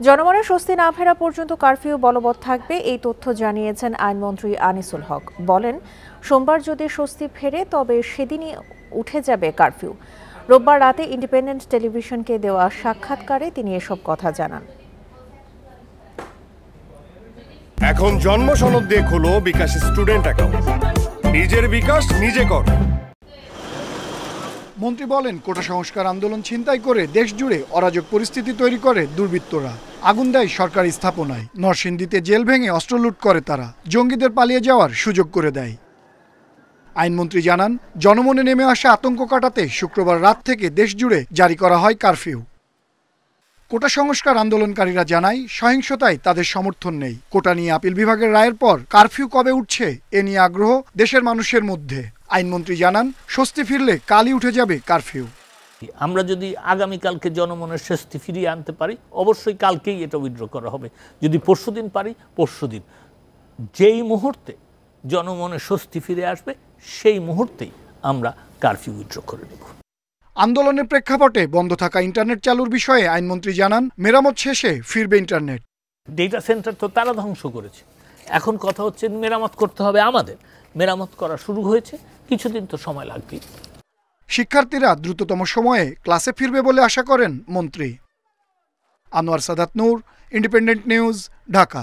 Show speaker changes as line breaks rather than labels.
জনমনে স্বস্তি না ফেরা পর্যন্ত কারফিউ বলবৎ থাকবে, এই তথ্য জানিয়েছেন আইনমন্ত্রী আনিসুল হক। বলেন, সোমবার যদি স্বস্তি ফেরে তবে সেদিনই উঠে যাবে কারফিউ। রোববার রাতে ইন্ডিপেন্ডেন্ট টেলিভিশনকে দেওয়া সাক্ষাৎকারে তিনি এসব কথা জানান।
এখন জন্ম সনদ দিয়ে খোলো বিকাশ স্টুডেন্ট অ্যাকাউন্ট। নিজের বিকাশ নিজে কর।
মন্ত্রী বলেন, কোটা সংস্কার আন্দোলন ছিনতাই করে দেশ জুড়ে অরাজক পরিস্থিতি তৈরি করে দুর্বৃত্তরা। আগুন দেয় সরকারি স্থাপনায়। নরসিংদীতে জেল ভেঙে অস্ত্র লুট করে তারা। জঙ্গিদের পালিয়ে যাওয়ার সুযোগ করে দেয়। আইনমন্ত্রী জানান, জনমনে নেমে আসা আতঙ্ক কাটাতে শুক্রবার রাত থেকে দেশ জুড়ে জারি করা হয় কারফিউ। কোটা সংস্কার আন্দোলনকারীরা জানায়, সহিংসতায় তাদের সমর্থন নেই। কোটা নিয়ে আপিল বিভাগের রায়ের পর কারফিউ কবে উঠছে এ নিয়ে আগ্রহ দেশের মানুষের মধ্যে। আইনমন্ত্রী জানান, স্বস্তি ফিরলে কালই উঠে যাবে কারফিউ।
আমরা যদি আগামীকালকে জনমনের স্বস্তি ফিরিয়ে আনতে পারি, অবশ্যই কালকেই এটা উইথড্র করা হবে। যদি পরশুদিন পারি, পরশুদিন। যেই মুহূর্তে জনমনে স্বস্তি ফিরে আসবে সেই মুহূর্তেই আমরা কারফিউ উইথড্র করে নেব।
আন্দোলনের প্রেক্ষাপটে বন্ধ থাকা ইন্টারনেট চালুর বিষয়ে আইনমন্ত্রী জানান, মেরামত শেষে ফিরবে ইন্টারনেট।
ডেটা সেন্টার তো তারা ধ্বংস করেছে, এখন কথা হচ্ছে মেরামত করতে হবে আমাদের। মেরামত করা শুরু হয়েছে, কিছুদিন তো সময় লাগবে।
শিক্ষার্থীরা দ্রুততম সময়ে ক্লাসে ফিরবে বলে আশা করেন মন্ত্রী। আনোয়ার সাদাত নূর, ইন্ডিপেন্ডেন্ট নিউজ, ঢাকা।